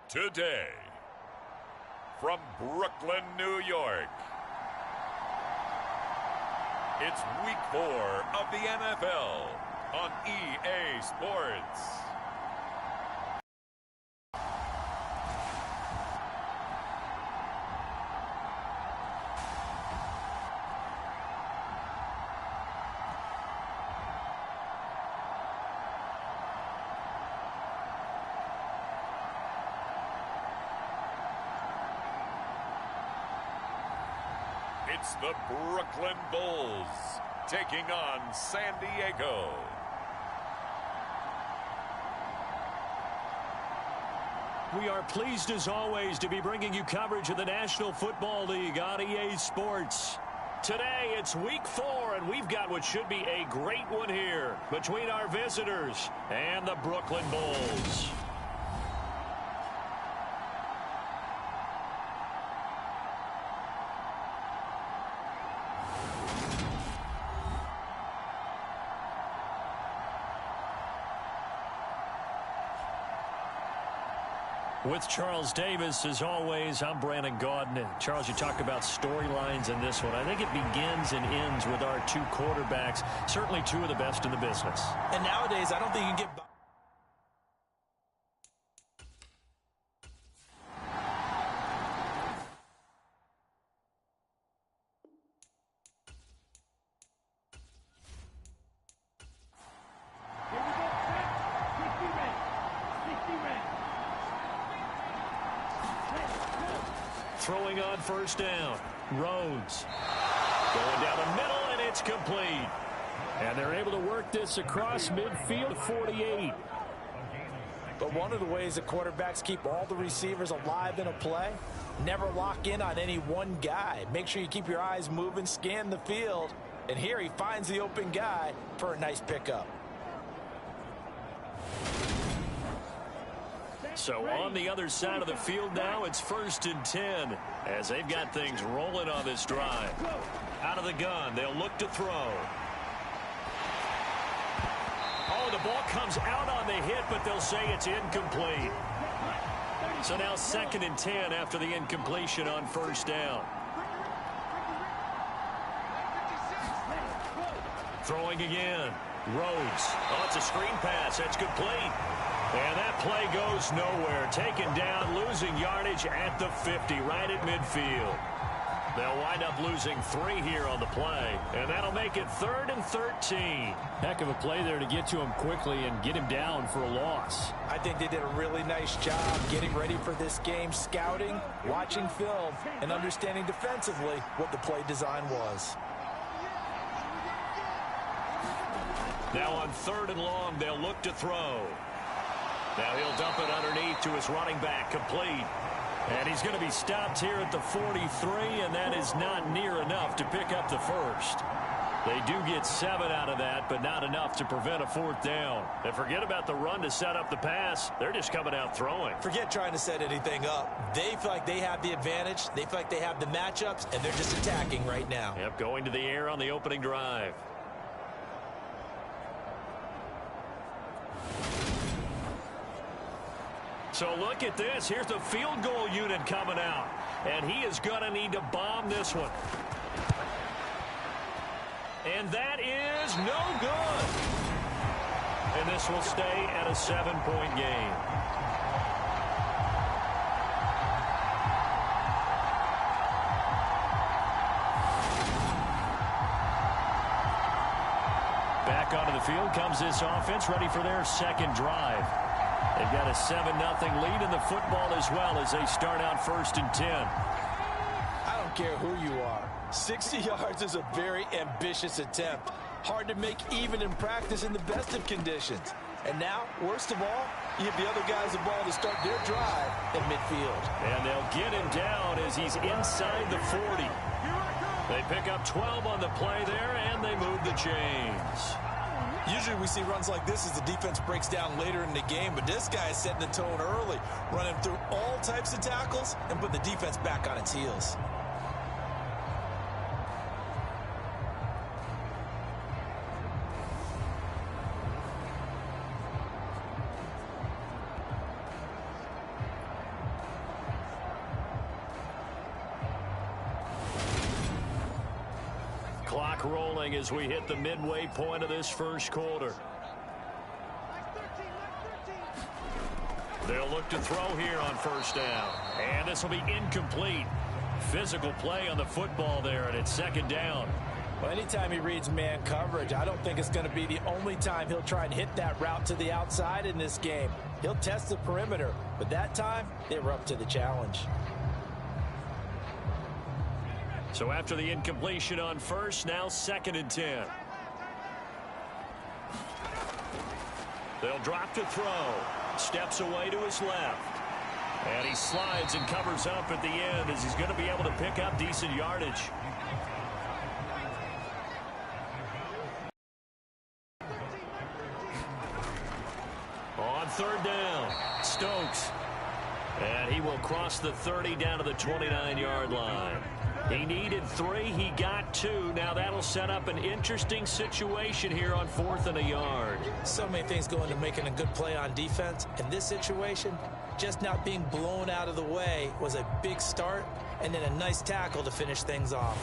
Today, from Brooklyn, New York, it's Week 4 of the NFL on EA Sports. It's the Brooklyn Bulls taking on San Diego. We are pleased as always to be bringing you coverage of the National Football League on EA Sports. Today it's Week 4 and we've got what should be a great one here between our visitors and the Brooklyn Bulls. With Charles Davis, as always, I'm Brandon Gaudin. Charles, you talk about storylines in this one. I think it begins and ends with our two quarterbacks, certainly two of the best in the business. And nowadays, I don't think you can get... Throwing on first down. Rhodes. Going down the middle, and it's complete. And they're able to work this across midfield to 48. But one of the ways that quarterbacks keep all the receivers alive in a play, never lock in on any one guy. Make sure you keep your eyes moving, scan the field. And here he finds the open guy for a nice pickup. So on the other side of the field now, it's 1st and 10 as they've got things rolling on this drive. Out of the gun, they'll look to throw. Oh, the ball comes out on the hit, but they'll say it's incomplete. So now 2nd and 10 after the incompletion on first down. Throwing again. Rhodes. Oh, it's a screen pass. That's complete. And that play goes nowhere. Taken down, losing yardage at the 50, right at midfield. They'll wind up losing 3 here on the play, and that'll make it 3rd and 13. Heck of a play there to get to him quickly and get him down for a loss. I think they did a really nice job getting ready for this game, scouting, watching film, and understanding defensively what the play design was. Now on 3rd and long, they'll look to throw. Now he'll dump it underneath to his running back, complete. And he's going to be stopped here at the 43, and that is not near enough to pick up the first. They do get 7 out of that, but not enough to prevent a 4th down. And forget about the run to set up the pass. They're just coming out throwing. Forget trying to set anything up. They feel like they have the advantage. They feel like they have the matchups, and they're just attacking right now. Yep, going to the air on the opening drive. So look at this. Here's the field goal unit coming out. And he is going to need to bomb this one. And that is no good. And this will stay at a 7-point game. Back onto the field comes this offense, ready for their second drive. They've got a 7-0 lead in the football as well as they start out 1st and 10. I don't care who you are. 60 yards is a very ambitious attempt. Hard to make even in practice in the best of conditions. And now, worst of all, you give the other guys the ball to start their drive at midfield. And they'll get him down as he's inside the 40. They pick up 12 on the play there, and they move the chains. Usually we see runs like this as the defense breaks down later in the game, but this guy is setting the tone early, running through all types of tackles and putting the defense back on its heels. Clock rolling as we hit the midway point of this first quarter. They'll look to throw here on first down. And this will be incomplete. Physical play on the football there, and it's second down. Well, anytime he reads man coverage, I don't think it's going to be the only time he'll try and hit that route to the outside in this game. He'll test the perimeter, but that time, they were up to the challenge. So after the incompletion on first, now 2nd and 10. They'll drop to throw. Steps away to his left. And he slides and covers up at the end as he's going to be able to pick up decent yardage. On 3rd down, Stokes. And he will cross the 30 down to the 29-yard line. He needed 3. He got 2. Now that'll set up an interesting situation here on 4th and a yard. So many things go into making a good play on defense. In this situation, just not being blown out of the way was a big start, and then a nice tackle to finish things off.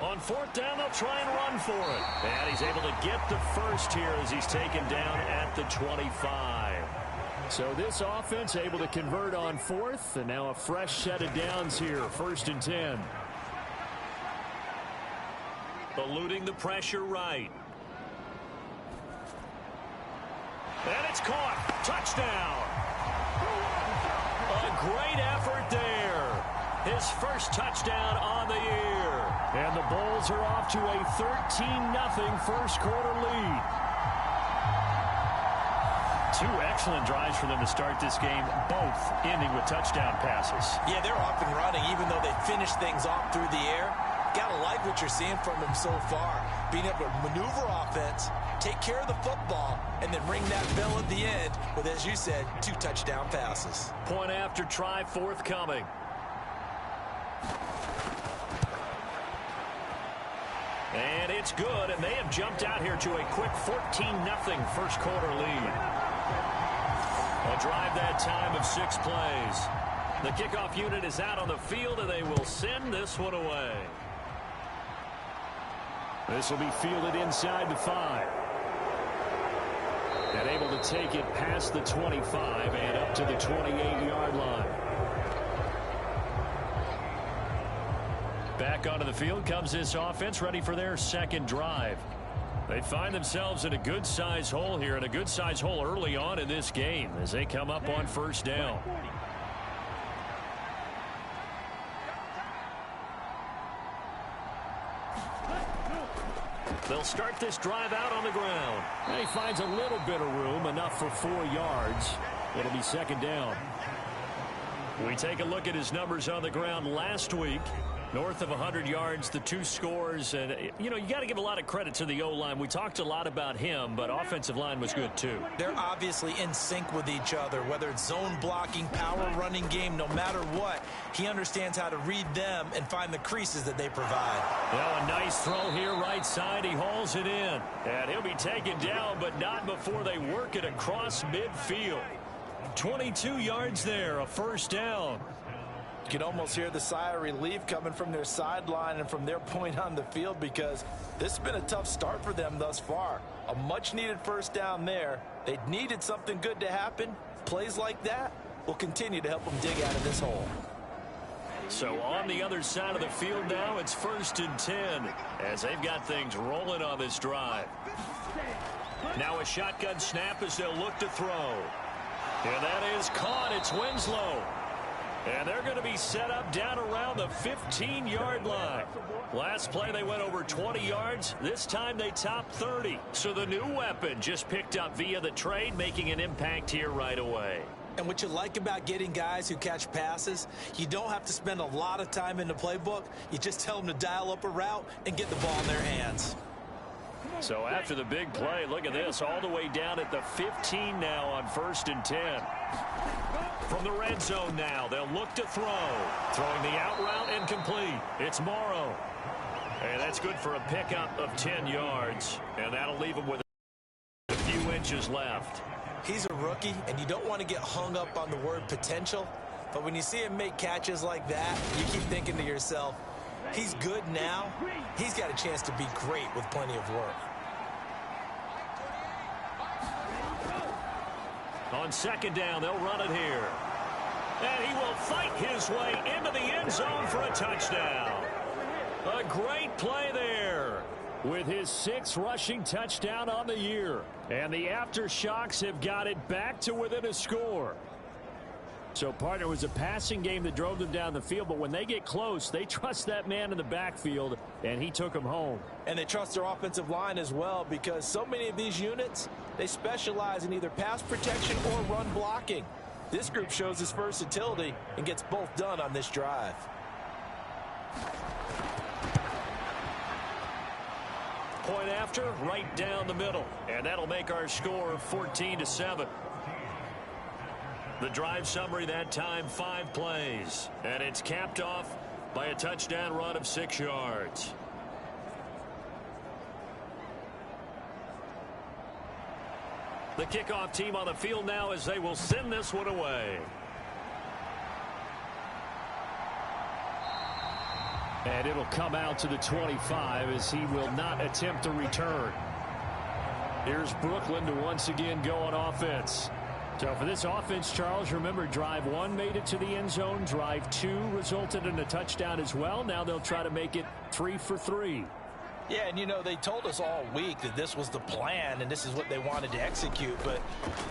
On 4th down, they'll try and run for it. And he's able to get the first here as he's taken down at the 25. So this offense able to convert on 4th, and now a fresh set of downs here, 1st and 10. Eluding the pressure right. And it's caught. Touchdown. A great effort there. His first touchdown on the year. And the Bulls are off to a 13-0 first quarter lead. 2 excellent drives for them to start this game, both ending with touchdown passes. Yeah, they're off and running, even though they finished things off through the air. Gotta like what you're seeing from them so far. Being able to maneuver offense, take care of the football, and then ring that bell at the end with, as you said, 2 touchdown passes. Point after try forthcoming. And it's good, and they have jumped out here to a quick 14-0 first quarter lead. A drive that time of 6 plays. The kickoff unit is out on the field, and they will send this one away. This will be fielded inside the 5. And able to take it past the 25 and up to the 28-yard line. Back onto the field comes this offense, ready for their second drive. They find themselves in a good-size hole here, and a good-size hole early on in this game as they come up on first down. They'll start this drive out on the ground. And he finds a little bit of room, enough for 4 yards. It'll be second down. We take a look at his numbers on the ground last week. North of 100 yards, the 2 scores. And, you know, you got to give a lot of credit to the O-line. We talked a lot about him, but offensive line was good, too. They're obviously in sync with each other, whether it's zone blocking, power running game, no matter what. He understands how to read them and find the creases that they provide. Now a nice throw here right side. He hauls it in. And he'll be taken down, but not before they work it across midfield. 22 yards there, a first down. You can almost hear the sigh of relief coming from their sideline and from their point on the field, because this has been a tough start for them thus far. A much-needed first down there. They needed something good to happen. Plays like that will continue to help them dig out of this hole. So on the other side of the field now, it's 1st and 10 as they've got things rolling on this drive. Now a shotgun snap as they'll look to throw. And that is caught. It's Winslow. And they're going to be set up down around the 15-yard line. Last play they went over 20 yards. This time they topped 30. So the new weapon just picked up via the trade, making an impact here right away. And what you like about getting guys who catch passes, you don't have to spend a lot of time in the playbook. You just tell them to dial up a route and get the ball in their hands. So after the big play, look at this, all the way down at the 15 now on 1st and 10. From the red zone now, they'll look to throw. Throwing the out route incomplete. It's Morrow. And that's good for a pickup of 10 yards. And that'll leave him with a few inches left. He's a rookie, and you don't want to get hung up on the word potential. But when you see him make catches like that, you keep thinking to yourself, he's good now. He's got a chance to be great with plenty of work. On second down, they'll run it here. And he will fight his way into the end zone for a touchdown. A great play there. With his 6th rushing touchdown on the year. And the aftershocks have got it back to within a score. So, partner, it was a passing game that drove them down the field, but when they get close, they trust that man in the backfield, and he took him home. And they trust their offensive line as well, because so many of these units, they specialize in either pass protection or run blocking. This group shows its versatility and gets both done on this drive. Point after, right down the middle. And that'll make our score 14-7. The drive summary that time, 5 plays. And it's capped off by a touchdown run of 6 yards. The kickoff team on the field now as they will send this one away. And it'll come out to the 25 as he will not attempt a return. Here's Brooklyn to once again go on offense. So for this offense, Charles, remember, drive 1 made it to the end zone. Drive 2 resulted in a touchdown as well. Now they'll try to make it 3 for 3. Yeah, and you know, they told us all week that this was the plan and this is what they wanted to execute, but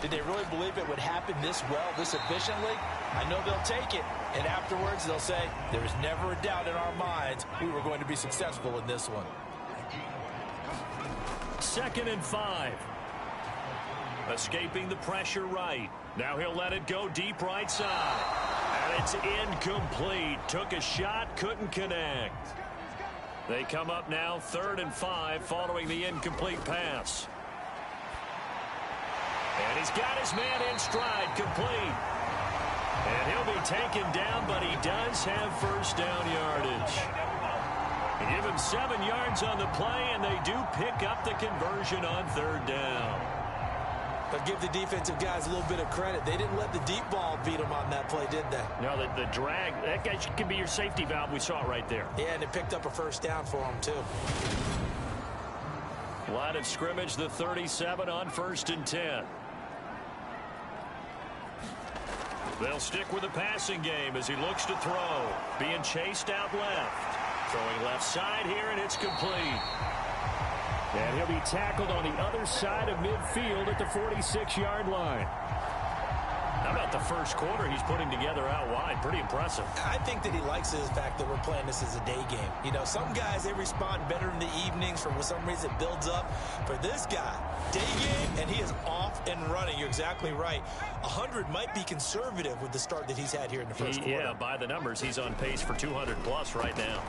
did they really believe it would happen this well, this efficiently? I know they'll take it, and afterwards they'll say, there was never a doubt in our minds we were going to be successful in this one. 2nd and 5. Escaping the pressure right. Now he'll let it go deep right side. And it's incomplete. Took a shot, couldn't connect. They come up now 3rd and 5 following the incomplete pass. And he's got his man in stride, complete. And he'll be taken down, but he does have first down yardage. They give him 7 yards on the play, and they do pick up the conversion on 3rd down. But give the defensive guys a little bit of credit. They didn't let the deep ball beat them on that play, did they? No, the drag, that guy can be your safety valve. We saw it right there. Yeah, and it picked up a first down for them, too. Line of scrimmage, the 37 on 1st and 10. They'll stick with the passing game as he looks to throw. Being chased out left. Throwing left side here, and it's complete. And he'll be tackled on the other side of midfield at the 46-yard line. How about the first quarter he's putting together out wide? Pretty impressive. I think that he likes the fact that we're playing this as a day game. You know, some guys, they respond better in the evenings for some reason it builds up. For this guy, day game, and he is off and running. You're exactly right. 100 might be conservative with the start that he's had here in the first quarter. Yeah, by the numbers, he's on pace for 200+ right now.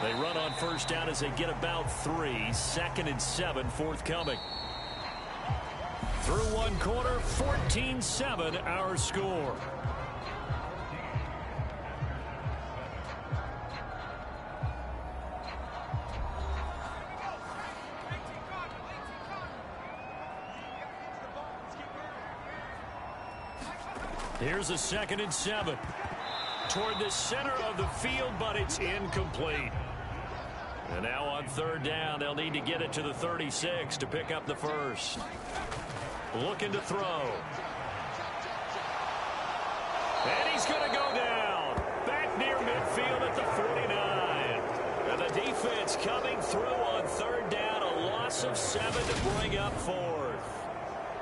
They run on first down as they get about 3. 2nd and 7 forthcoming. Through 1 quarter, 14-7 our score. Here's a 2nd and 7. Toward the center of the field, but it's incomplete. And now on 3rd down, they'll need to get it to the 36 to pick up the first. Looking to throw. And he's going to go down. Back near midfield at the 49. And the defense coming through on 3rd down. A loss of 7 to bring up 4th.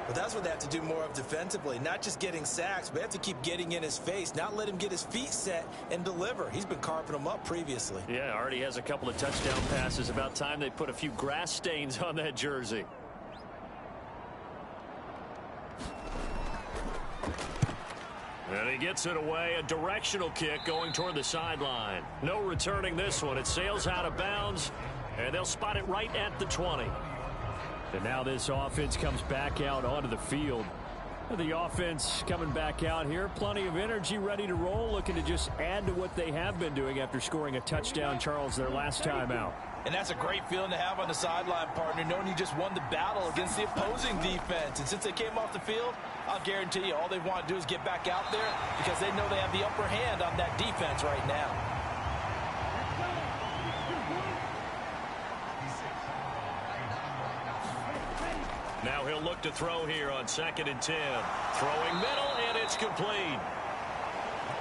But that's what they have to do more of defensively. Not just getting sacks, but they have to keep getting in his face, not let him get his feet set and deliver. He's been carving them up previously. Yeah, already has a couple of touchdown passes. About time they put a few grass stains on that jersey. And he gets it away. A directional kick going toward the sideline. No returning this one. It sails out of bounds, and they'll spot it right at the 20. And now this offense comes back out onto the field. The offense coming back out here. Plenty of energy, ready to roll, looking to just add to what they have been doing after scoring a touchdown, Charles, their last time out. And that's a great feeling to have on the sideline, partner, knowing you just won the battle against the opposing defense. And since they came off the field, I'll guarantee you all they want to do is get back out there because they know they have the upper hand on that defense right now. Now he'll look to throw here on 2nd and 10. Throwing middle, and it's complete.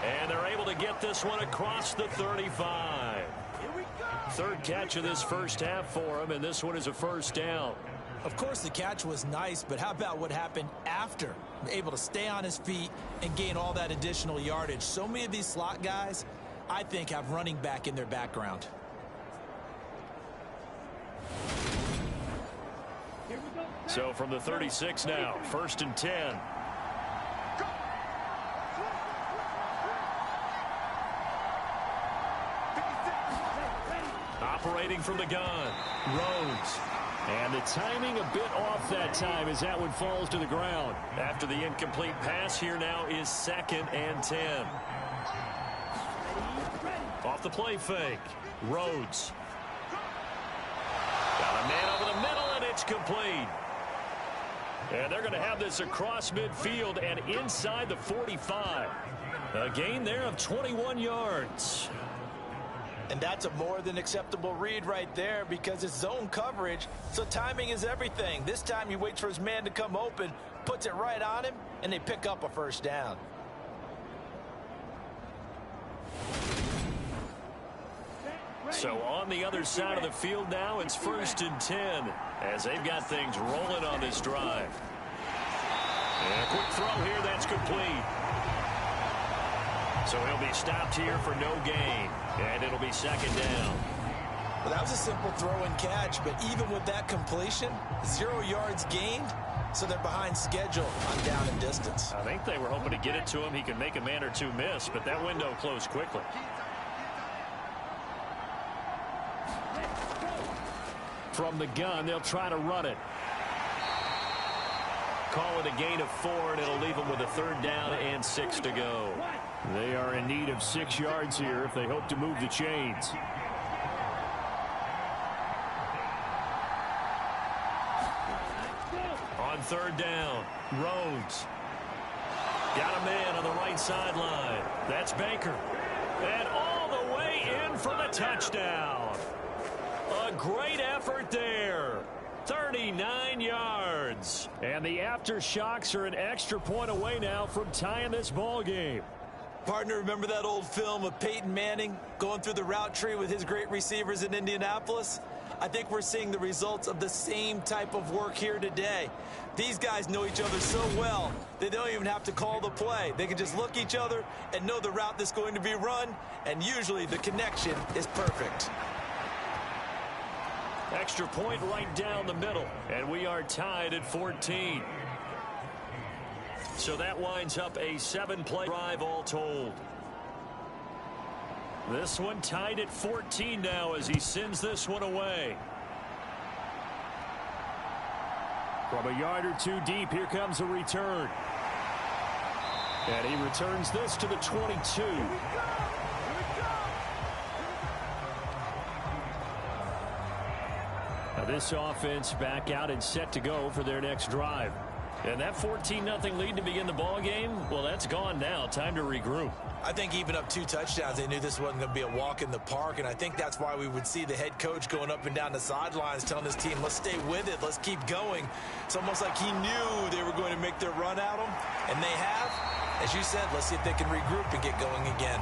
And they're able to get this one across the 35. Third catch of this first half for him, and this one is a first down. Of course, the catch was nice, but how about what happened after? Able to stay on his feet and gain all that additional yardage. So many of these slot guys, I think, have running back in their background. So from the 36 now, 1st and 10. Operating from the gun, Rhodes. And the timing a bit off that time as that one falls to the ground. After the incomplete pass, here now is 2nd and 10. Off the play fake, Rhodes. Got a man over the middle, and it's complete. And they're going to have this across midfield and inside the 45. A gain there of 21 yards. And that's a more than acceptable read right there because it's zone coverage, so timing is everything. This time he waits for his man to come open, puts it right on him, and they pick up a first down. So on the other side of the field now, it's 1st and 10 as they've got things rolling on this drive. And a quick throw here, that's complete. So he'll be stopped here for no gain, and it'll be 2nd down. Well, that was a simple throw and catch, but even with that completion, 0 yards gained, so they're behind schedule on down and distance. I think they were hoping to get it to him. He could make a man or two miss, but that window closed quickly. From the gun, they'll try to run it. Call it a gain of 4, and it'll leave them with a 3rd down and 6 to go. They are in need of 6 yards here if they hope to move the chains. On 3rd down, Rhodes. Got a man on the right sideline. That's Baker. And all the way in for the touchdown. A great effort there. 39 yards. And the aftershocks are an extra point away now from tying this ball game. Partner, remember that old film of Peyton Manning going through the route tree with his great receivers in Indianapolis? I think we're seeing the results of the same type of work here today. These guys know each other so well, they don't even have to call the play. They can just look each other and know the route that's going to be run, and usually the connection is perfect. Extra point right down the middle, and we are tied at 14. So that winds up a 7-play drive all told. This one tied at 14 now as he sends this one away. From a yard or two deep, here comes a return. And he returns this to the 22. Now this offense back out and set to go for their next drive. And that 14-0 lead to begin the ball game, well, that's gone now. Time to regroup. I think even up 2 touchdowns, they knew this wasn't going to be a walk in the park, and I think that's why we would see the head coach going up and down the sidelines telling his team, let's stay with it, let's keep going. It's almost like he knew they were going to make their run at him, and they have. As you said, let's see if they can regroup and get going again.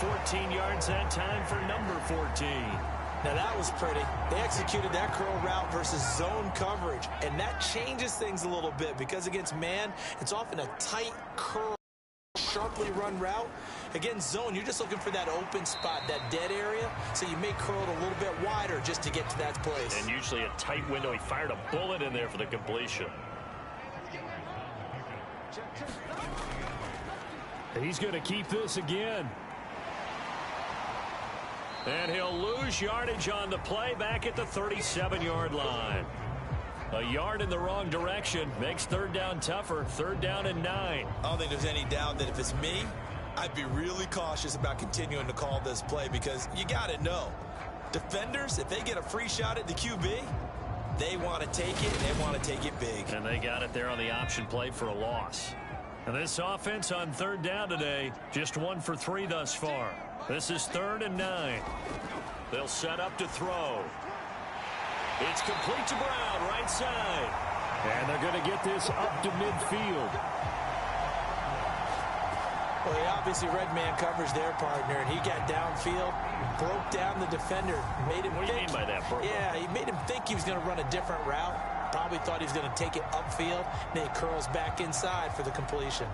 14 yards that time for number 14. Now that was pretty. They executed that curl route versus zone coverage, and that changes things a little bit because against man, it's often a tight curl, sharply run route. Against zone, you're just looking for that open spot, that dead area, so you may curl it a little bit wider just to get to that place. And usually a tight window. He fired a bullet in there for the completion. He's going to keep this again. And he'll lose yardage on the play back at the 37-yard line. A yard in the wrong direction makes third down tougher. Third down and 9. I don't think there's any doubt that if it's me, I'd be really cautious about continuing to call this play because you got to know, defenders, if they get a free shot at the QB, they want to take it, and they want to take it big. And they got it there on the option play for a loss. And this offense on third down today, just 1 for 3 thus far. This is 3rd and 9. They'll set up to throw. It's complete to Brown, right side. And they're going to get this up to midfield. Well, he obviously red man covers their partner, and he got downfield, broke down the defender, made him What do you mean by that, Burrow? Yeah, he made him think he was going to run a different route. Probably thought he was going to take it upfield, and then he curls back inside for the completion.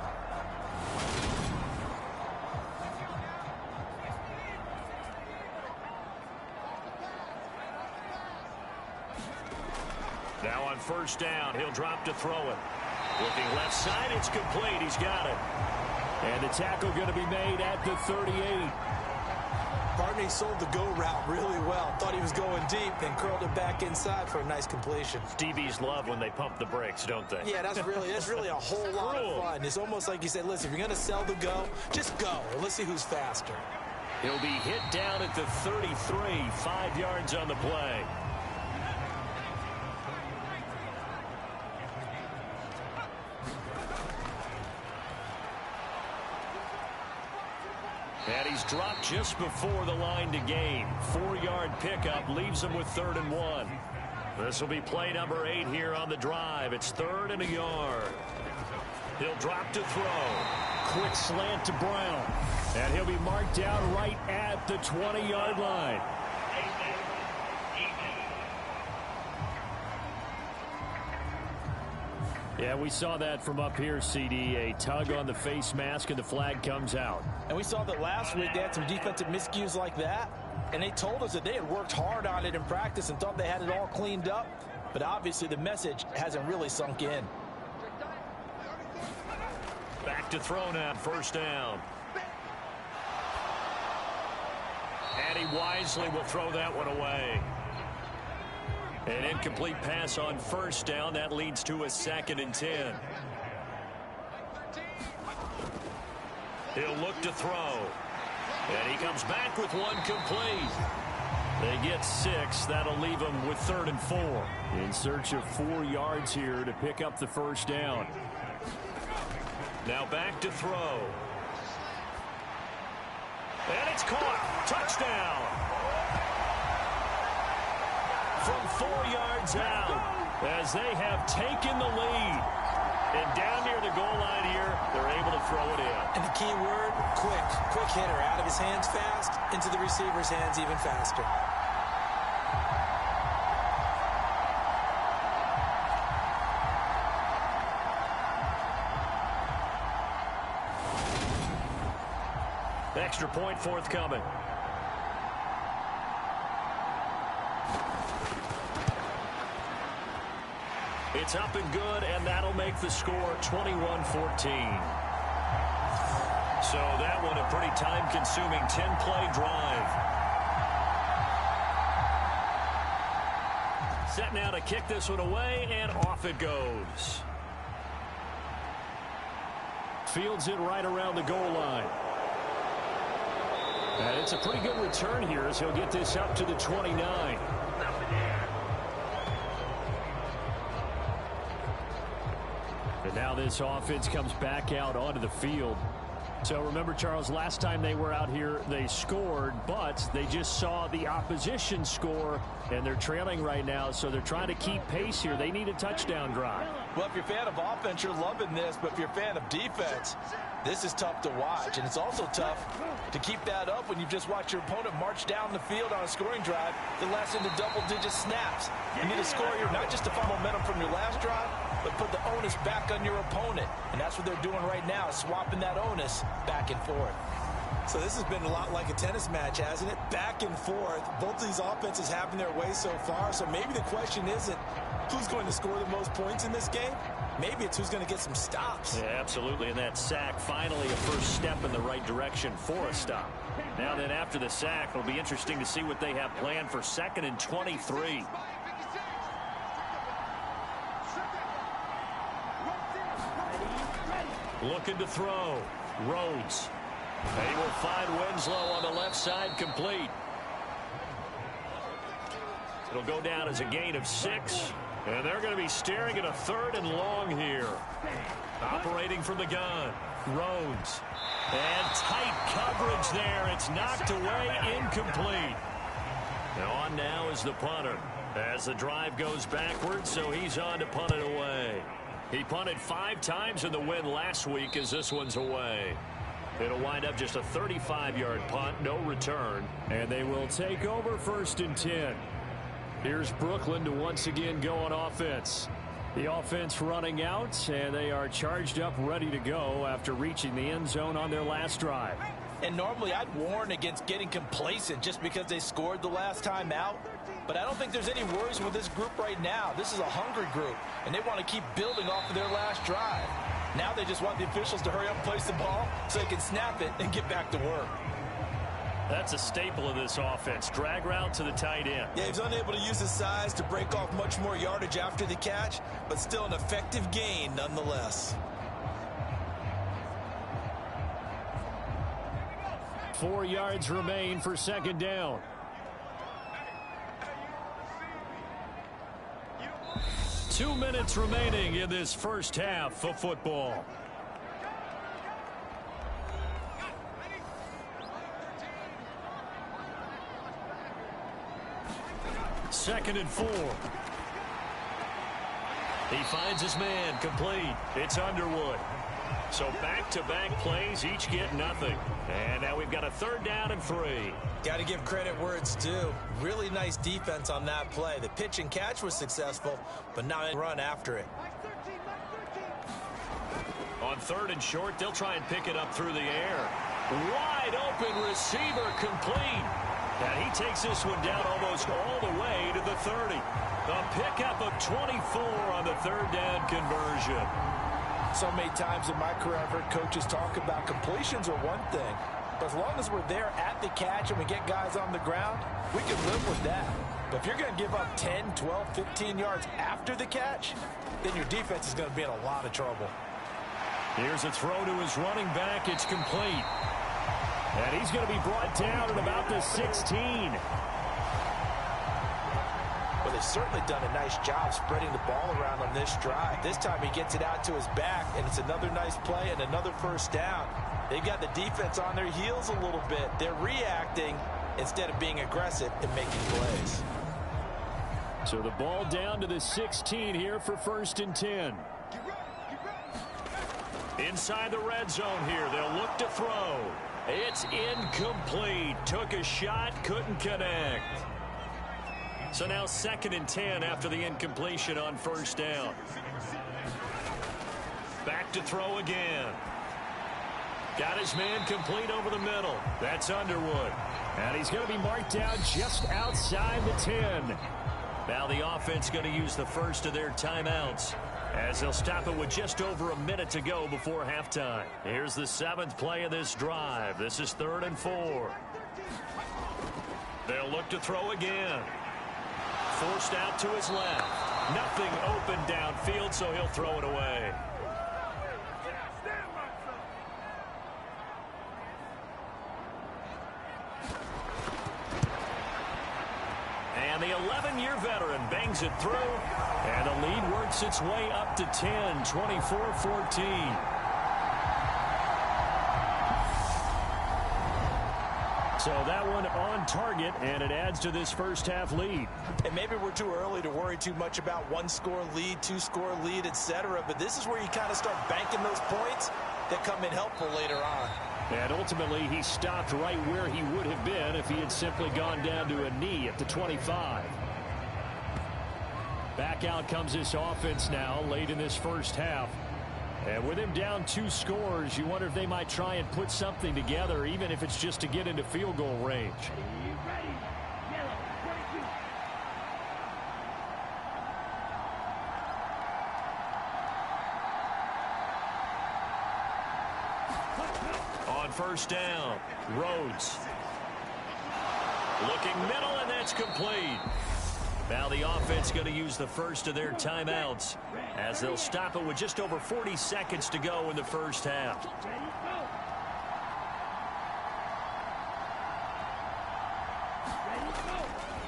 Now on first down, he'll drop to throw it. Looking left side, it's complete. He's got it. And the tackle going to be made at the 38. Barney sold the go route really well. Thought he was going deep, then curled it back inside for a nice completion. Stevies love when they pump the brakes, don't they? Yeah, that's really a whole lot of fun. It's almost like you said, listen, if you're going to sell the go, just go, and let's see who's faster. He'll be hit down at the 33, 5 yards on the play. And he's dropped just before the line to gain. 4-yard pickup leaves him with 3rd and 1. This will be play number 8 here on the drive. It's 3rd and a yard. He'll drop to throw. Quick slant to Brown. And he'll be marked down right at the 20-yard line. Yeah, we saw that from up here, CD. A tug on the face mask, and the flag comes out. And we saw that last week they had some defensive miscues like that. And they told us that they had worked hard on it in practice and thought they had it all cleaned up. But obviously the message hasn't really sunk in. Back to throw now, first down. And he wisely will throw that one away. An incomplete pass on first down. That leads to a 2nd and 10. He'll look to throw. And he comes back with one complete. They get 6. That'll leave them with 3rd and 4. In search of 4 yards here to pick up the first down. Now back to throw. And it's caught. Touchdown. From 4 yards out as they have taken the lead. And down near the goal line here, they're able to throw it in. And the key word, quick. Quick hitter. Out of his hands fast, into the receiver's hands even faster. Extra point forthcoming. It's up and good, and that'll make the score 21-14. So that one a pretty time-consuming 10-play drive. Set now to kick this one away, and off it goes. Fields it right around the goal line. And it's a pretty good return here as he'll get this up to the 29. And now this offense comes back out onto the field. So remember, Charles, last time they were out here, they scored, but they just saw the opposition score, and they're trailing right now, so they're trying to keep pace here. They need a touchdown drive. Well, if you're a fan of offense, you're loving this, but if you're a fan of defense, this is tough to watch, and it's also tough to keep that up when you just watch your opponent march down the field on a scoring drive that lasts into double-digit snaps. You need a score here, not just to find momentum from your last drive, but put the onus back on your opponent. And that's what they're doing right now, swapping that onus back and forth. So this has been a lot like a tennis match, hasn't it? Back and forth. Both of these offenses having their way so far. So maybe the question isn't who's going to score the most points in this game. Maybe it's who's going to get some stops. Yeah, absolutely. And that sack, finally a first step in the right direction for a stop. Now then, after the sack, it'll be interesting to see what they have planned for 2nd and 23. Looking to throw. Rhodes. They will find Winslow on the left side, complete. It'll go down as a gain of 6. And they're going to be staring at a 3rd and long here. Operating from the gun. Rhodes. And tight coverage there. It's knocked away, incomplete. Now on now is the punter. As the drive goes backwards, so he's on to punt it away. He punted 5 times in the win last week as this one's away. It'll wind up just a 35-yard punt, no return. And they will take over 1st and 10. Here's Brooklyn to once again go on offense. The offense running out, and they are charged up, ready to go after reaching the end zone on their last drive. And normally I'd warn against getting complacent just because they scored the last time out. But I don't think there's any worries with this group right now. This is a hungry group, and they want to keep building off of their last drive. Now they just want the officials to hurry up and place the ball so they can snap it and get back to work. That's a staple of this offense. Drag route to the tight end. Yeah, he's unable to use his size to break off much more yardage after the catch, but still an effective gain nonetheless. 4 yards remain for 2nd down. Two minutes remaining in this first half of football. Second and 4. He finds his man, complete. It's Underwood. So back-to-back plays, each get nothing. And now we've got a 3rd down and 3. Got to give credit where it's due. Really nice defense on that play. The pitch and catch was successful, but now they run after it. On 3rd and short, they'll try and pick it up through the air. Wide open receiver, complete. And he takes this one down almost all the way to the 30. A pickup of 24 on the 3rd down conversion. So many times in my career, I've heard coaches talk about completions are one thing, but as long as we're there at the catch and we get guys on the ground, we can live with that. But if you're going to give up 10, 12, 15 yards after the catch, then your defense is going to be in a lot of trouble. Here's a throw to his running back. It's complete. And he's going to be brought down at about the 16. Well, they've certainly done a nice job spreading the ball around on this drive. This time he gets it out to his back, and it's another nice play and another 1st down. They've got the defense on their heels a little bit. They're reacting instead of being aggressive and making plays. So the ball down to the 16 here for 1st and 10. Inside the red zone here, they'll look to throw. It's incomplete. Took a shot, couldn't connect. So now 2nd and 10 after the incompletion on 1st down. Back to throw again. Got his man complete over the middle. That's Underwood. And he's going to be marked down just outside the 10. Now the offense going to use the first of their timeouts, as they'll stop it with just over a minute to go before halftime. Here's the 7th play of this drive. This is 3rd and 4. They'll look to throw again. Forced out to his left. Nothing open downfield, so he'll throw it away. And the 11-year veteran bangs it through. And the lead works its way up to 10, 24-14. So that one on target, and it adds to this first half lead. And maybe we're too early to worry too much about 1-score lead, 2-score lead, etc. But this is where you kind of start banking those points that come in helpful later on. And ultimately, he stopped right where he would have been if he had simply gone down to a knee at the 25. Back out comes this offense now late in this first half. And with him down 2 scores, you wonder if they might try and put something together, even if it's just to get into field goal range. On 1st down, Rhodes. Looking middle, and that's complete. Now the offense going to use the first of their timeouts as they'll stop it with just over 40 seconds to go in the first half.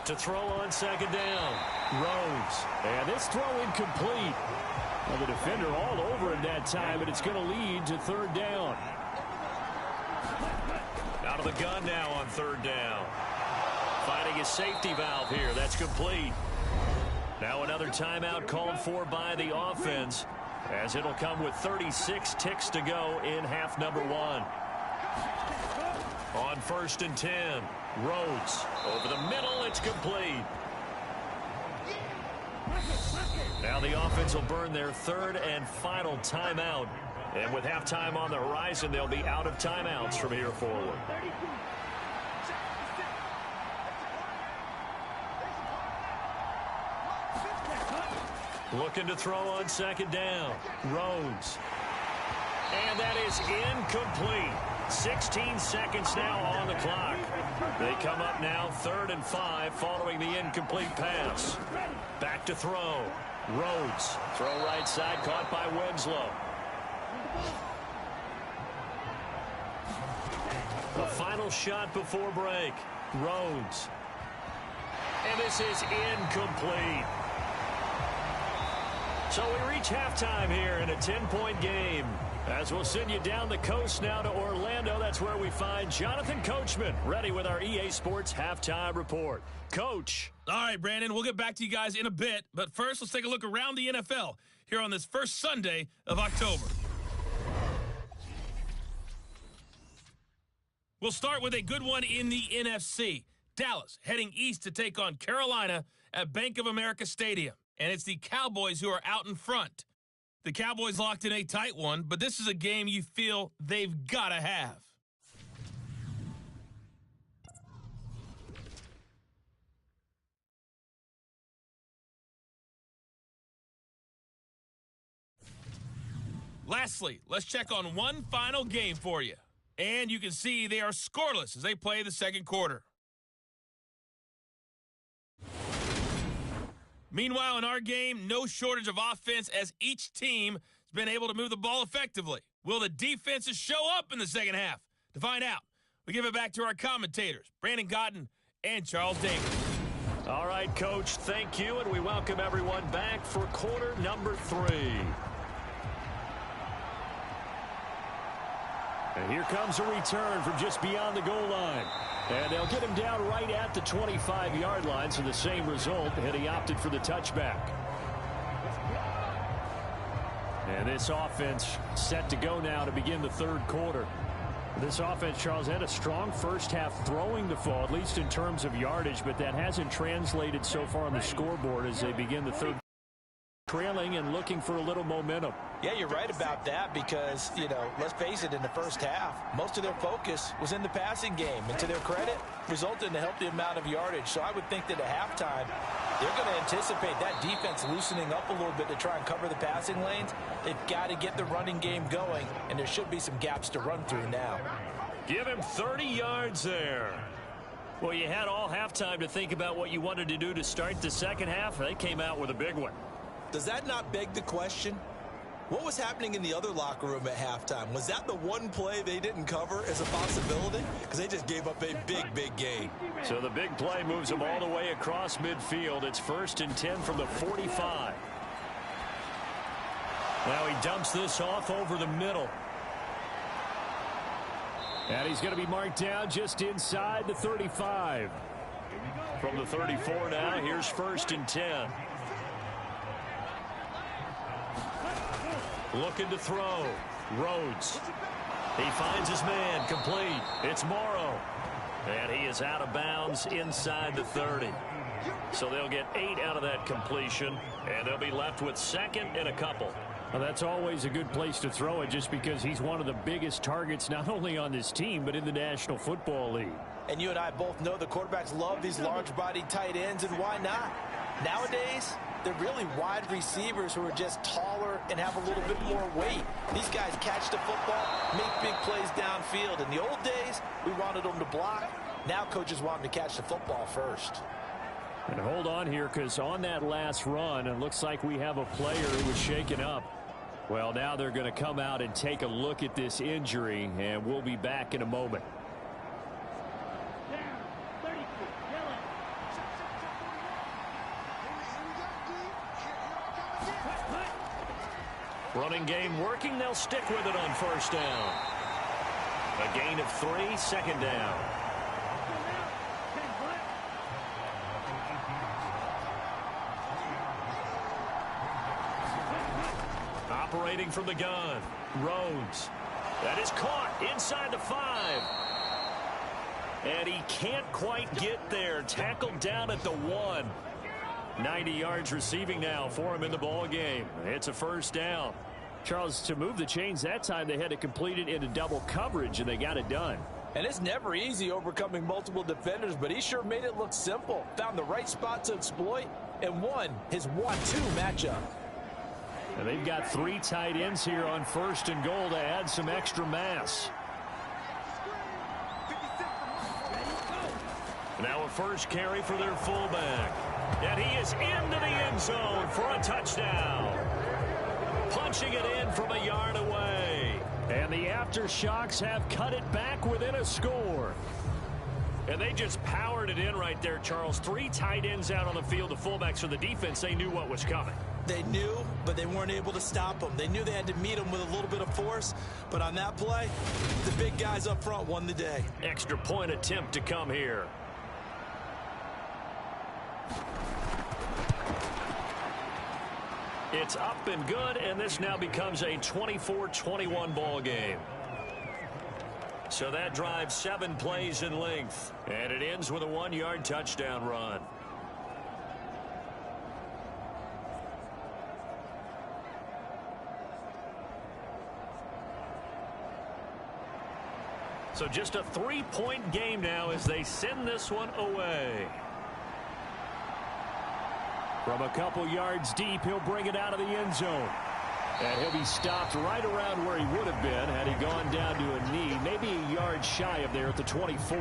To throw on second down, Rhodes. And this throw incomplete. Well, the defender all over him that time, but it's going to lead to third down. Out of the gun now on third down. Finding his safety valve here. That's complete. Now another timeout called for by the offense, as it'll come with 36 ticks to go in half number one. On 1st and 10, Rhodes over the middle. It's complete. Now the offense will burn their third and final timeout. And with halftime on the horizon, they'll be out of timeouts from here forward. Looking to throw on second down. Rhodes. And that is incomplete. 16 seconds now on the clock. They come up now 3rd and 5 following the incomplete pass. Back to throw. Rhodes. Throw right side, caught by Winslow. The final shot before break. Rhodes. And this is incomplete. So we reach halftime here in a 10-point game. As we'll send you down the coast now to Orlando, that's where we find Jonathan Coachman ready with our EA Sports Halftime Report. Coach. All right, Brandon, we'll get back to you guys in a bit. But first, let's take a look around the NFL here on this first Sunday of October. We'll start with a good one in the NFC. Dallas heading east to take on Carolina at Bank of America Stadium. And it's the Cowboys who are out in front. The Cowboys locked in a tight one, but this is a game you feel they've got to have. Lastly, let's check on one final game for you. And you can see they are scoreless as they play the second quarter. Meanwhile, in our game, no shortage of offense as each team has been able to move the ball effectively. Will the defenses show up in the second half? To find out, we give it back to our commentators, Brandon Cotton and Charles Davis. All right, Coach, thank you, and we welcome everyone back for quarter number 3. And here comes a return from just beyond the goal line. And they'll get him down right at the 25-yard line, so the same result, and he opted for the touchback. And this offense set to go now to begin the third quarter. This offense, Charles, had a strong first half throwing the ball, at least in terms of yardage, but that hasn't translated so far on the scoreboard as they begin the third. Trailing and looking for a little momentum. Yeah, you're right about that because, let's face it, in the first half, most of their focus was in the passing game. And to their credit, resulted in a healthy amount of yardage. So I would think that at halftime, they're going to anticipate that defense loosening up a little bit to try and cover the passing lanes. They've got to get the running game going, and there should be some gaps to run through now. Give him 30 yards there. Well, you had all halftime to think about what you wanted to do to start the second half. They came out with a big one. Does that not beg the question? What was happening in the other locker room at halftime? Was that the one play they didn't cover as a possibility? Because they just gave up a big gain. So the big play moves them all the way across midfield. It's 1st and 10 from the 45. Now he dumps this off over the middle. And he's going to be marked down just inside the 35. From the 34 now, here's 1st and 10. Looking to throw. Rhodes. He finds his man. Complete. It's Morrow. And he is out of bounds inside the 30. So they'll get 8 out of that completion, and they'll be left with 2nd and a couple. Well, that's always a good place to throw it just because he's one of the biggest targets not only on this team but in the National Football League. And you and I both know the quarterbacks love these large-bodied tight ends, and why not? Nowadays, they're really wide receivers who are just taller and have a little bit more weight. These guys catch the football, make big plays downfield. In the old days, we wanted them to block. Now coaches want them to catch the football first. And hold on here, because on that last run, it looks like we have a player who was shaken up. Well, now they're going to come out and take a look at this injury, and we'll be back in a moment. Running game working. They'll stick with it on first down. A gain of 3, second down. Operating from the gun, Rhodes. That is caught inside the 5. And he can't quite get there. Tackled down at the 1. 90 yards receiving now for him in the ball game. It's a first down. Charles, to move the chains that time, they had to complete it into double coverage, and they got it done. And it's never easy overcoming multiple defenders, but he sure made it look simple. Found the right spot to exploit and won his 1-2 matchup. And they've got 3 tight ends here on first and goal to add some extra mass. Now a first carry for their fullback. And he is into the end zone for a touchdown. Punching it in from a yard away. And the aftershocks have cut it back within a score. And they just powered it in right there, Charles. 3 tight ends out on the field. The fullbacks for the defense, they knew what was coming. They knew, but they weren't able to stop them. They knew they had to meet them with a little bit of force, but on that play, the big guys up front won the day. Extra point attempt to come here. It's up and good, and this now becomes a 24-21 ball game. So that drives 7 plays in length, and it ends with a 1-yard touchdown run. So just a 3-point game now as they send this one away. From a couple yards deep, he'll bring it out of the end zone. And he'll be stopped right around where he would have been had he gone down to a knee, maybe a yard shy of there at the 24.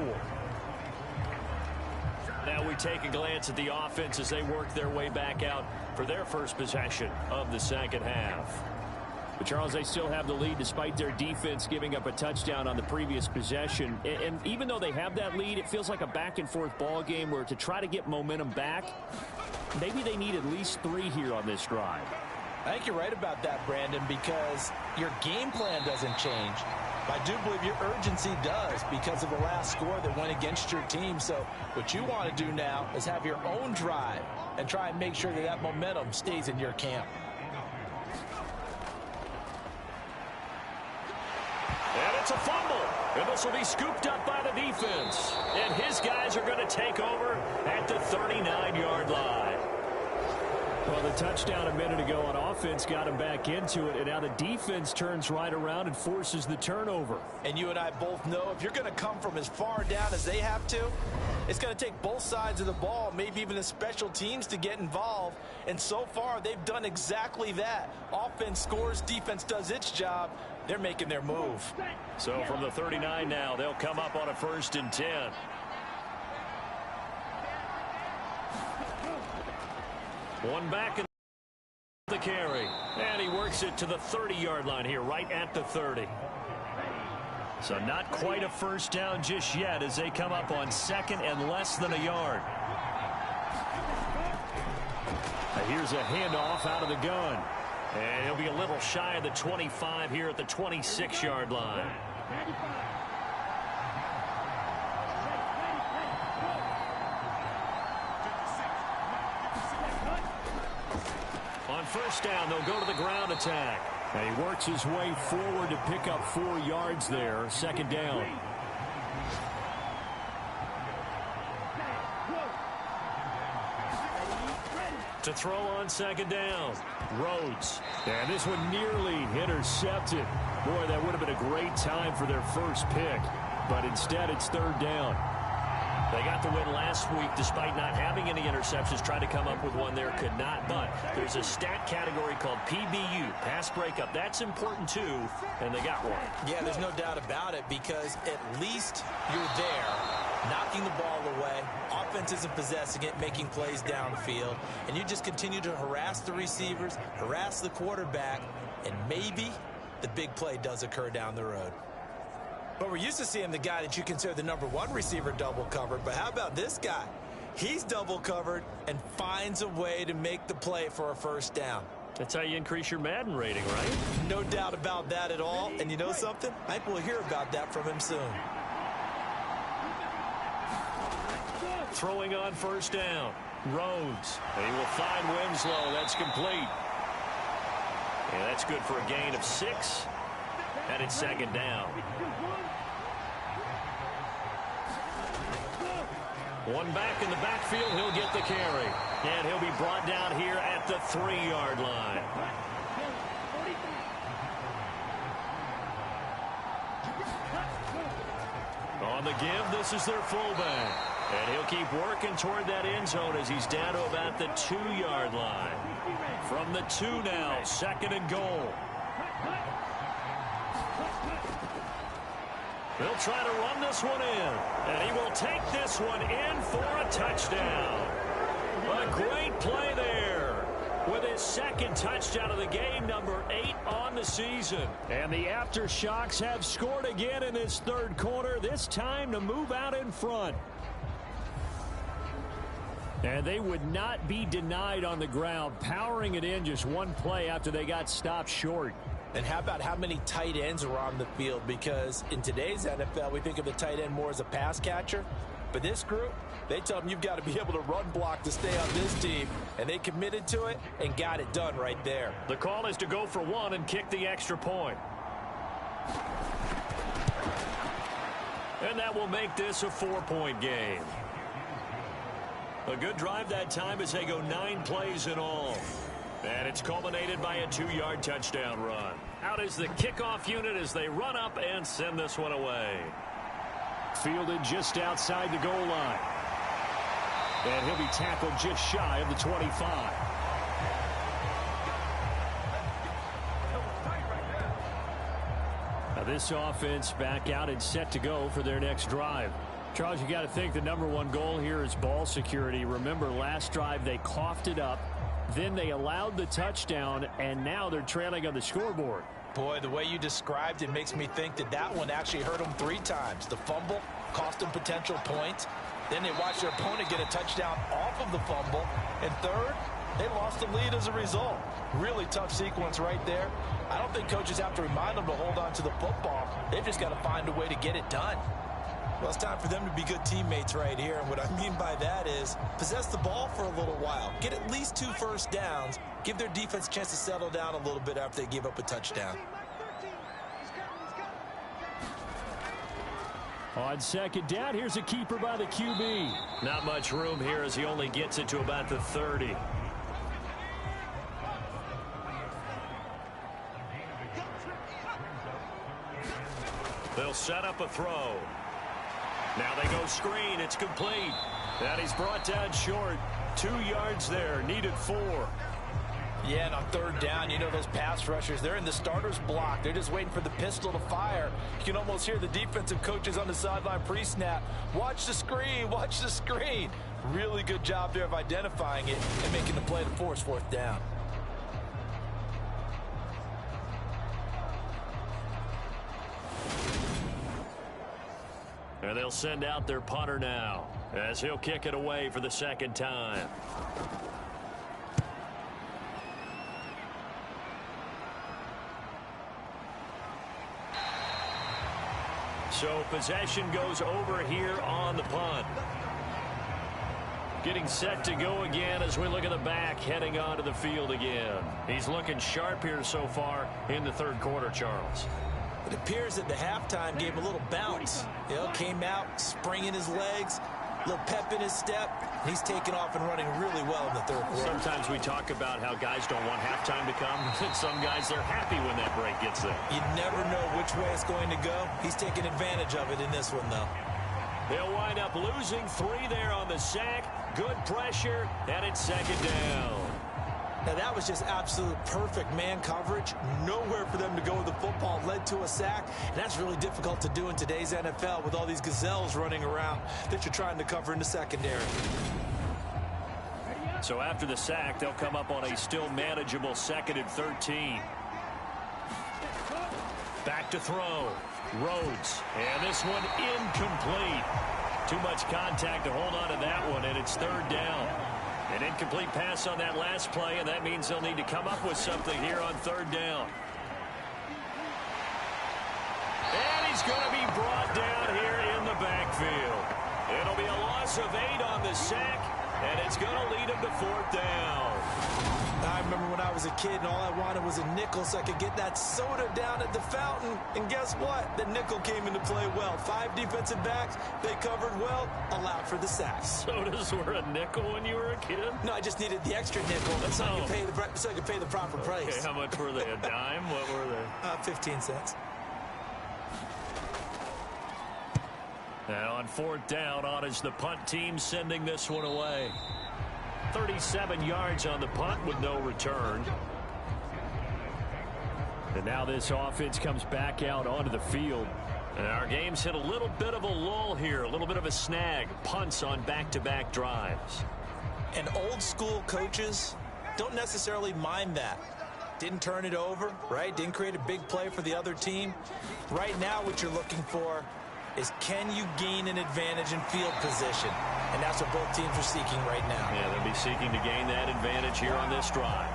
Now we take a glance at the offense as they work their way back out for their first possession of the second half. But, Charles, they still have the lead despite their defense giving up a touchdown on the previous possession. And even though they have that lead, it feels like a back-and-forth ball game where to try to get momentum back, maybe they need at least 3 here on this drive. I think you're right about that, Brandon, because your game plan doesn't change. I do believe your urgency does because of the last score that went against your team. So what you want to do now is have your own drive and try and make sure that that momentum stays in your camp. And it's a fumble. And this will be scooped up by the defense. And his guys are going to take over at the 39-yard line. Well, the touchdown a minute ago on offense got him back into it, and now the defense turns right around and forces the turnover. And you and I both know if you're going to come from as far down as they have to, it's going to take both sides of the ball, maybe even the special teams to get involved. And so far, they've done exactly that. Offense scores, defense does its job. They're making their move. So from the 39 now, they'll come up on a 1st and 10. One back in the carry. And he works it to the 30-yard line here, right at the 30. So not quite a first down just yet as they come up on 2nd and less than a yard. Now here's a handoff out of the gun. And he'll be a little shy of the 25 here at the 26-yard line. On first down, they'll go to the ground attack. And he works his way forward to pick up 4 yards there. 2nd down. To throw on 2nd down. Rhodes. And this one nearly intercepted. Boy, that would have been a great time for their first pick. But instead, it's 3rd down. They got the win last week despite not having any interceptions. Tried to come up with one there, could not. But there's a stat category called PBU, pass breakup. That's important too, and they got one. Yeah, there's no doubt about it, because at least you're there, knocking the ball away. Offense isn't possessing it, making plays downfield. And you just continue to harass the receivers, harass the quarterback, and maybe the big play does occur down the road. But we're used to seeing the guy that you consider the #1 receiver double covered. But how about this guy? He's double covered and finds a way to make the play for a first down. That's how you increase your Madden rating, right? No doubt about that at all. And you know something? I think we'll hear about that from him soon. Throwing on first down. Rhodes. And he will find Winslow. That's complete. And that's good for a gain of 6. And it's second down. One back in the backfield. He'll get the carry. And he'll be brought down here at the 3-yard line. On the give, this is their fullback. And he'll keep working toward that end zone as he's down to about the 2-yard line. From the 2 now, 2nd and goal. They'll try to run this one in. And he will take this one in for a touchdown. A great play there with his 2nd touchdown of the game, #8 on the season. And the Aftershocks have scored again in this 3rd quarter, this time to move out in front. And they would not be denied on the ground, powering it in just one play after they got stopped short. And how about how many tight ends are on the field? Because in today's NFL, we think of the tight end more as a pass catcher. But this group, they tell them you've got to be able to run block to stay on this team. And they committed to it and got it done right there. The call is to go for 1 and kick the extra point. And that will make this a 4-point game. A good drive that time as they go 9 plays in all. And it's culminated by a 2-yard touchdown run. Out is the kickoff unit as they run up and send this one away. Fielded just outside the goal line. And he'll be tackled just shy of the 25. Now this offense back out and set to go for their next drive. Charles, you got to think the #1 goal here is ball security. Remember, last drive they coughed it up. Then they allowed the touchdown, and now they're trailing on the scoreboard. Boy, the way you described it makes me think that that one actually hurt them 3 times. The fumble cost them potential points. Then they watched their opponent get a touchdown off of the fumble. And third, they lost the lead as a result. Really tough sequence right there. I don't think coaches have to remind them to hold on to the football. They've just got to find a way to get it done. Well, it's time for them to be good teammates right here. And what I mean by that is possess the ball for a little while. Get at least 2 first downs. Give their defense a chance to settle down a little bit after they give up a touchdown. On 2nd down, here's a keeper by the QB. Not much room here as he only gets it to about the 30. They'll set up a throw. Now they go screen. It's complete. And he's brought down short. 2 yards there. Needed 4. Yeah, and on 3rd down, you know those pass rushers, they're in the starter's block. They're just waiting for the pistol to fire. You can almost hear the defensive coaches on the sideline pre-snap. Watch the screen. Watch the screen. Really good job there of identifying it and making the play to force 4th down. And they'll send out their punter now as he'll kick it away for the 2nd time. So possession goes over here on the punt. Getting set to go again as we look at the back heading onto the field again. He's looking sharp here so far in the 3rd quarter, Charles. It appears that the halftime gave him a little bounce. You know, came out, spring in his legs, a little pep in his step, and he's taken off and running really well in the 3rd quarter. Sometimes we talk about how guys don't want halftime to come, and some guys, they're happy when that break gets there. You never know which way it's going to go. He's taking advantage of it in this one, though. They'll wind wind up losing 3 there on the sack. Good pressure, and it's second down. Now, that was just absolute perfect man coverage. Nowhere for them to go with the football. Led to a sack, and that's really difficult to do in today's NFL with all these gazelles running around that you're trying to cover in the secondary. So after the sack, they'll come up on a still manageable 2nd and 13. Back to throw. Rhodes. And this one incomplete. Too much contact to hold on to that one, and it's 3rd down. An incomplete pass on that last play, and that means they'll need to come up with something here on 3rd down. And he's going to be brought down here in the backfield. It'll be a loss of 8 on the sack, and it's going to lead him to 4th down. I remember when I was a kid and all I wanted was a nickel so I could get that soda down at the fountain. And guess what? The nickel came into play well. 5 defensive backs, they covered well, allowed for the sacks. Sodas were a nickel when you were a kid? No, I just needed the extra nickel so I could pay the proper price. Okay, how much were they? A dime? What were they? 15 cents. And on 4th down, on is the punt team sending this one away. 37 yards on the punt with no return. And now this offense comes back out onto the field. And our game's hit a little bit of a lull here, a little bit of a snag. Punts on back-to-back drives. And old school coaches don't necessarily mind that. Didn't turn it over, right? Didn't create a big play for the other team. Right now what you're looking for is, can you gain an advantage in field position? And that's what both teams are seeking right now. Yeah, they'll be seeking to gain that advantage here on this drive.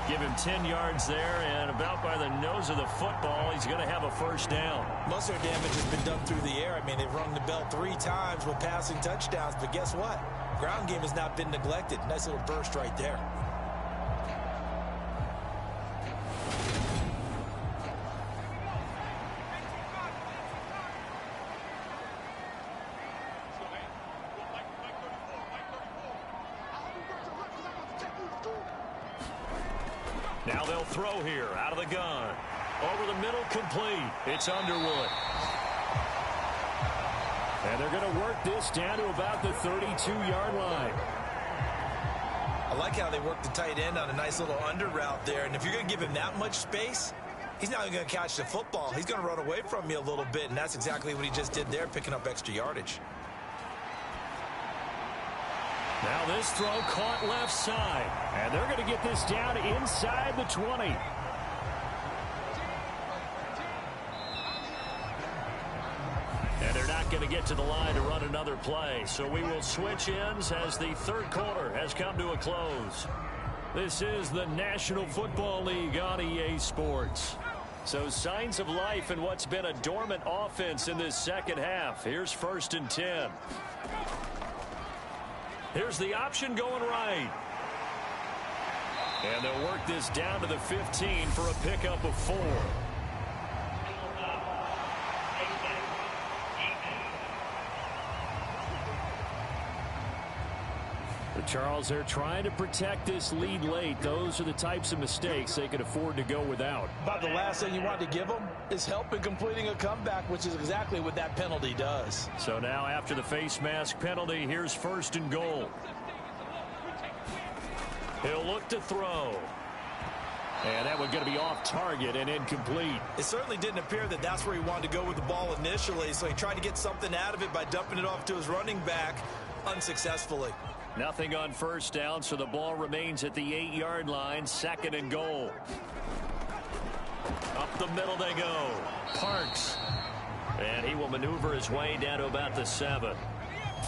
Give him 10 yards there, and about by the nose of the football, he's going to have a 1st down. Most of their damage has been done through the air. I mean, they've rung the bell 3 times with passing touchdowns, but guess what? Ground game has not been neglected. Nice little burst right there. Now they'll throw here out of the gun. Over the middle, complete. It's Underwood. And they're going to work this down to about the 32-yard line. I like how they work the tight end on a nice little under route there. And if you're going to give him that much space, he's not even going to catch the football. He's going to run away from me a little bit, and that's exactly what he just did there, picking up extra yardage. Now this throw caught left side. And they're going to get this down inside the 20. And they're not going to get to the line to run another play. So we will switch ends as the 3rd quarter has come to a close. This is the National Football League on EA Sports. So signs of life in what's been a dormant offense in this 2nd half. Here's 1st and 10. Here's the option going right. And they'll work this down to the 15 for a pickup of 4. Charles, they're trying to protect this lead late. Those are the types of mistakes they could afford to go without. About the last thing you want to give them is help in completing a comeback, which is exactly what that penalty does. So now after the face mask penalty, here's 1st and goal. He'll look to throw. And that one's going to be off target and incomplete. It certainly didn't appear that that's where he wanted to go with the ball initially, so he tried to get something out of it by dumping it off to his running back unsuccessfully. Nothing on 1st down, so the ball remains at the 8-yard line, 2nd and goal. Up the middle they go. Parks. And he will maneuver his way down to about the 7.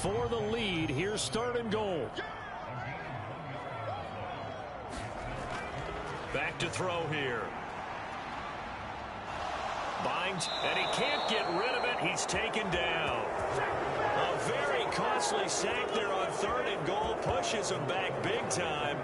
For the lead, here's 3rd and goal. Back to throw here. Binds, and he can't get rid of it. He's taken down. A very costly sack there on 3rd and goal. Pushes him back big time.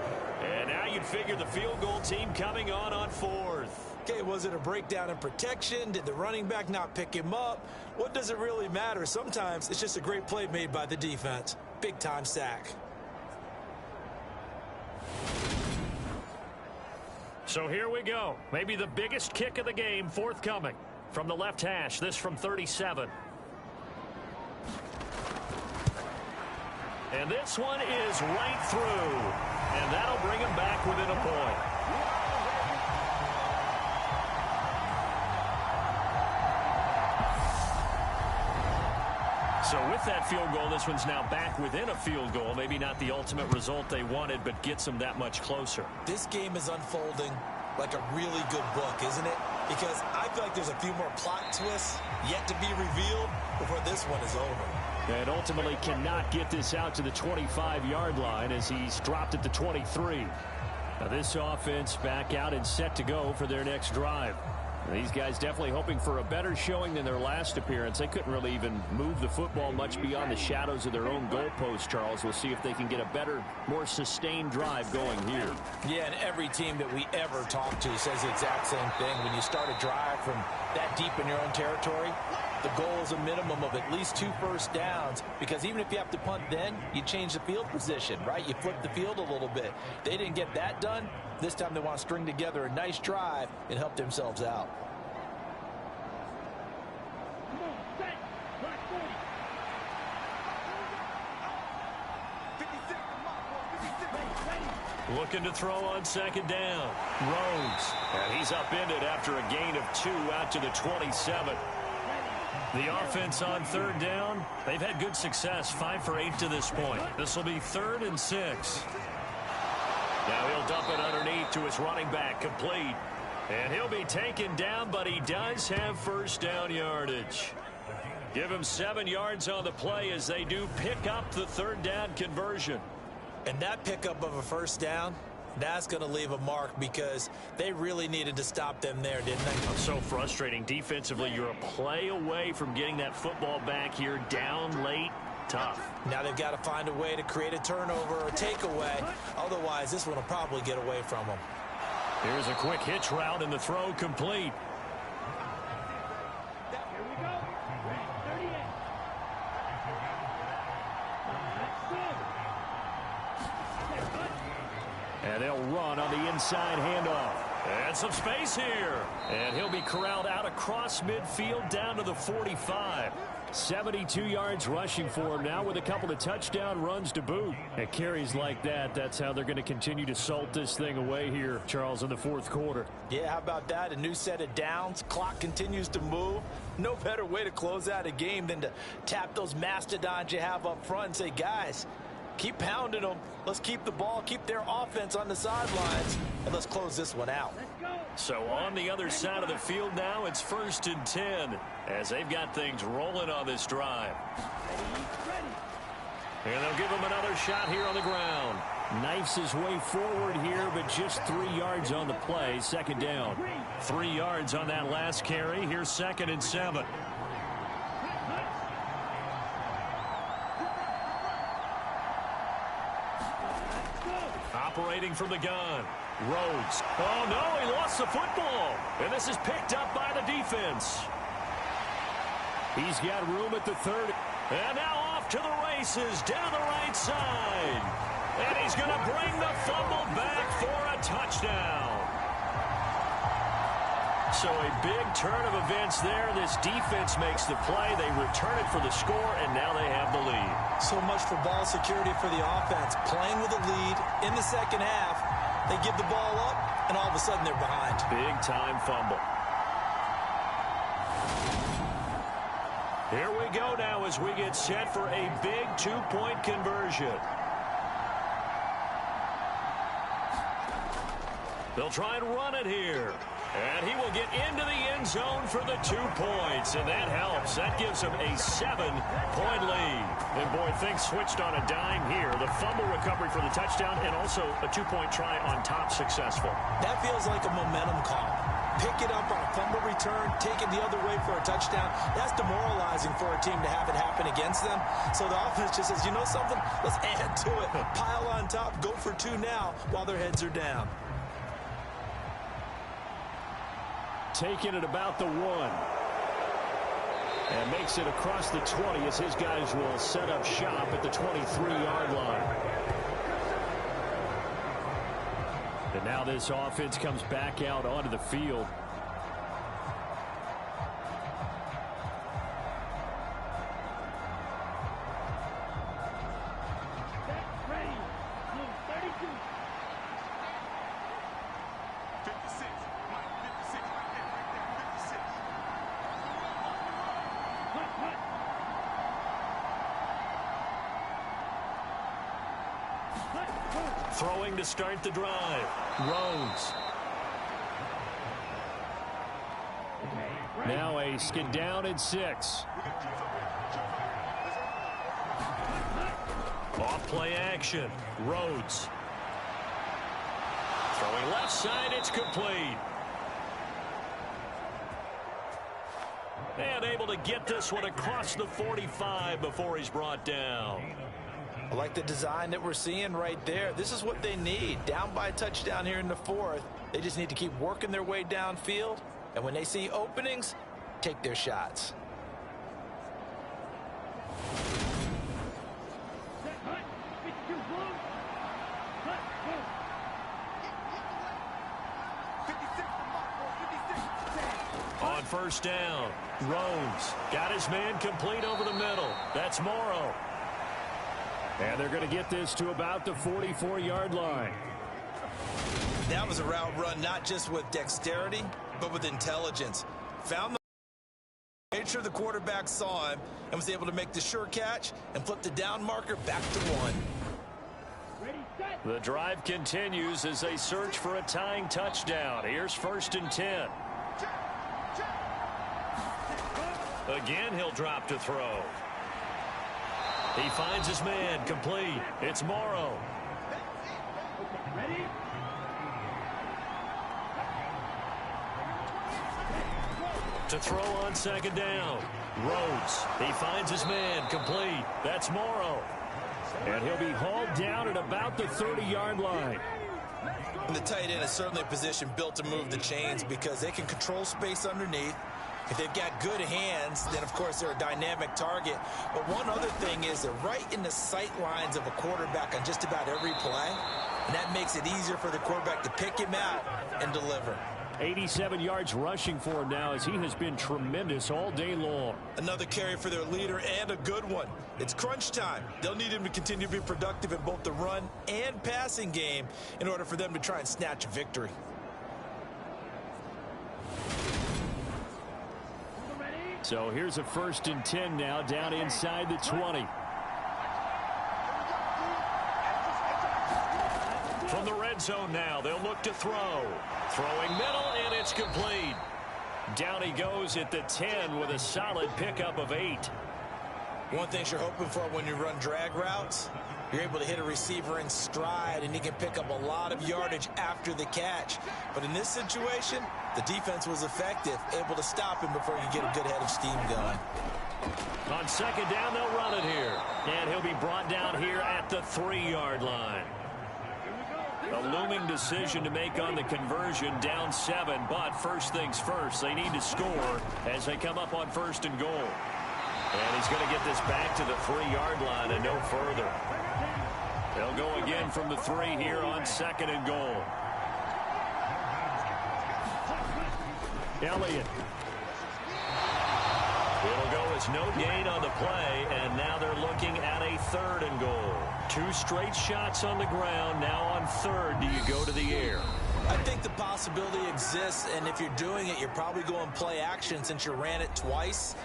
And now you'd figure the field goal team coming on 4th. Okay, was it a breakdown in protection? Did the running back not pick him up? What does it really matter? Sometimes it's just a great play made by the defense. Big-time sack. So here we go. Maybe the biggest kick of the game forthcoming. From the left hash, this from 37. And this one is right through. And that'll bring him back within a point. So with that field goal, this one's now back within a field goal. Maybe not the ultimate result they wanted, but gets them that much closer. This game is unfolding like a really good book, isn't it? Because I feel like there's a few more plot twists yet to be revealed before this one is over. And ultimately cannot get this out to the 25-yard line as he's dropped at the 23. Now this offense back out and set to go for their next drive. These guys definitely hoping for a better showing than their last appearance. They couldn't really even move the football much beyond the shadows of their own goalpost, Charles. We'll see if they can get a better, more sustained drive going here. Yeah, and every team that we ever talk to says the exact same thing. When you start a drive from that deep in your own territory, the goal is a minimum of at least 2 first downs, because even if you have to punt then, you change the field position, right? You flip the field a little bit. They didn't get that done. This time they want to string together a nice drive and help themselves out. Looking to throw on second down. Rhodes. And he's upended after a gain of 2 out to the 27. The offense on third down, they've had good success, 5 for 8 to this point. This will be 3rd and 6. Now he'll dump it underneath to his running back, complete. And he'll be taken down, but he does have first down yardage. Give him 7 yards on the play as they do pick up the 3rd down conversion. And that pickup of a first down, that's going to leave a mark, because they really needed to stop them there, didn't they? So frustrating. Defensively, you're a play away from getting that football back here, down late. Tough. Now they've got to find a way to create a turnover or takeaway. Otherwise, this one will probably get away from them. Here's a quick hitch route and the throw complete. And they'll run on the inside handoff. And some space here. And he'll be corralled out across midfield down to the 45. 72 yards rushing for him now with a couple of touchdown runs to boot. At carries like that, that's how they're going to continue to salt this thing away here, Charles, in the 4th quarter. Yeah, how about that? A new set of downs. Clock continues to move. No better way to close out a game than to tap those mastodons you have up front and say, guys, keep pounding them. Let's keep the ball, keep their offense on the sidelines, and let's close this one out. So on the other side of the field now, it's 1st and 10 as they've got things rolling on this drive. And they'll give him another shot here on the ground. Knifes his way forward here, but just 3 yards on the play. 2nd down. 3 yards on that last carry. Here's 2nd and 7. Operating from the gun. Rhodes. Oh, no, he lost the football. And this is picked up by the defense. He's got room at the 30. And now off to the races down the right side. And he's going to bring the fumble back for a touchdown. So a big turn of events there. This defense makes the play. They return it for the score, and now they have the lead. So much for ball security for the offense. Playing with a lead in the second half. They give the ball up, and all of a sudden they're behind. Big-time fumble. Here we go now as we get set for a big 2-point conversion. They'll try and run it here. And he will get into the end zone for the 2 points. And that helps. That gives him a 7-point lead. And boy, things switched on a dime here. The fumble recovery for the touchdown and also a 2-point try on top successful. That feels like a momentum call. Pick it up on a fumble return, take it the other way for a touchdown. That's demoralizing for a team to have it happen against them. So the offense just says, you know something? Let's add to it. Pile on top, go for 2 now while their heads are down. Taking it about the 1. And makes it across the 20 as his guys will set up shop at the 23-yard line. And now this offense comes back out onto the field. Throwing to start the drive. Rhodes. Now a skid down at 6. Off play action. Rhodes. Throwing left side, it's complete. And able to get this one across the 45 before he's brought down. I like the design that we're seeing right there. This is what they need. Down by a touchdown here in the 4th. They just need to keep working their way downfield. And when they see openings, take their shots. On first down, Rhodes got his man complete over the middle. That's Morrow. And they're going to get this to about the 44-yard line. That was a route run not just with dexterity, but with intelligence. Found the made sure the quarterback saw him and was able to make the sure catch and flip the down marker back to 1. The drive continues as they search for a tying touchdown. Here's 1st and 10. Again, he'll drop to throw. He finds his man complete. It's Morrow. To throw on 2nd down. Rhodes. He finds his man complete. That's Morrow. And he'll be hauled down at about the 30-yard line. And the tight end is certainly a position built to move the chains because they can control space underneath. If they've got good hands, then, of course, they're a dynamic target. But one other thing is they're right in the sight lines of a quarterback on just about every play. And that makes it easier for the quarterback to pick him out and deliver. 87 yards rushing for him now as he has been tremendous all day long. Another carry for their leader and a good one. It's crunch time. They'll need him to continue to be productive in both the run and passing game in order for them to try and snatch a victory. So here's a 1st and 10 now down inside the 20. From the red zone now, they'll look to throw. Throwing middle, and it's complete. Down he goes at the 10 with a solid pickup of 8. One thing you're hoping for when you run drag routes, you're able to hit a receiver in stride, and he can pick up a lot of yardage after the catch. But in this situation, the defense was effective, able to stop him before you get a good head of steam going. On 2nd down, they'll run it here. And he'll be brought down here at the 3-yard line. A looming decision to make on the conversion, down 7. But first things first, they need to score as they come up on 1st and goal. And he's going to get this back to the 3-yard line and no further. They'll go again from the 3 here on 2nd and goal. Elliott. It'll go as no gain on the play, and now they're looking at a 3rd and goal. 2 straight shots on the ground. Now on 3rd, do you go to the air? I think the possibility exists, and if you're doing it, you're probably going play action since you ran it twice.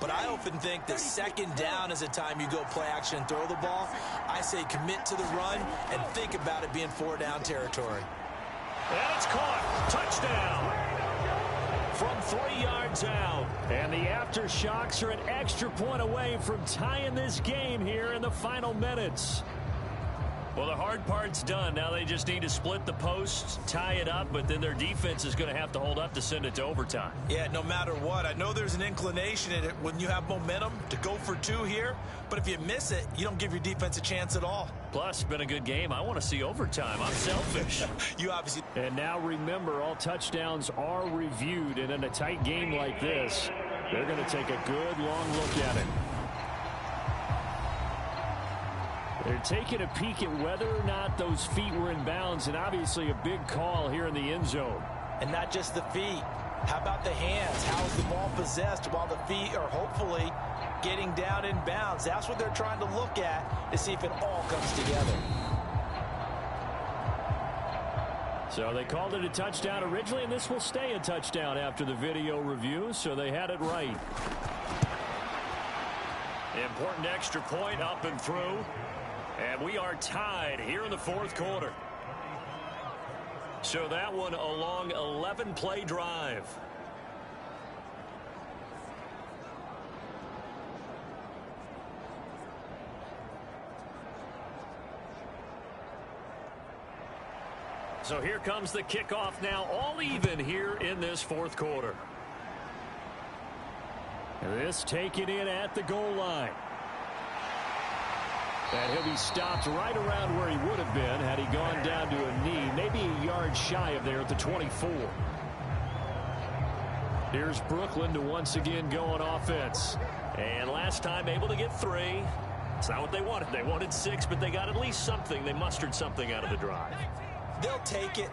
But I often think that 2nd down is a time you go play action and throw the ball. I say commit to the run and think about it being 4-down territory. And it's caught. Touchdown. From 3 yards out. And the aftershocks are an extra point away from tying this game here in the final minutes. Well, the hard part's done. Now they just need to split the posts, tie it up, but then their defense is going to have to hold up to send it to overtime. Yeah, no matter what. I know there's an inclination in it when you have momentum to go for 2 here, but if you miss it, you don't give your defense a chance at all. Plus, been a good game. I want to see overtime. I'm selfish. You obviously... And now remember, all touchdowns are reviewed, and in a tight game like this, they're going to take a good long look at it. They're taking a peek at whether or not those feet were in bounds, and obviously a big call here in the end zone. And not just the feet. How about the hands? How is the ball possessed while the feet are hopefully getting down in bounds? That's what they're trying to look at to see if it all comes together. So they called it a touchdown originally, and this will stay a touchdown after the video review, so they had it right. Important extra point up and through. And we are tied here in the fourth quarter. So that one a long 11-play drive. So here comes the kickoff now, all even here in this fourth quarter. This taken in at the goal line. And he'll be stopped right around where he would have been had he gone down to a knee, maybe a yard shy of there at the 24. Here's Brooklyn to once again go on offense. And last time able to get 3. It's not what they wanted. They wanted 6, but they got at least something. They mustered something out of the drive. They'll take it.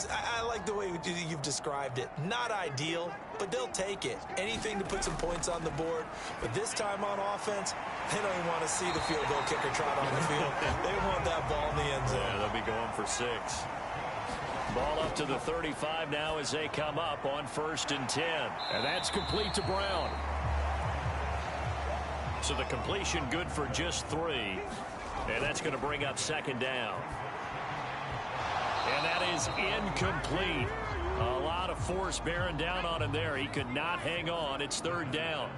I like the way you've described it. Not ideal, but they'll take it. Anything to put some points on the board. But this time on offense, they don't even want to see the field goal kicker trot on the field. They want that ball in the end zone. Yeah, they'll be going for 6. Ball up to the 35 now as they come up on 1st and 10. And that's complete to Brown. So the completion good for just 3. And that's going to bring up 2nd down. And that is incomplete. A lot of force bearing down on him there. He could not hang on. It's 3rd down.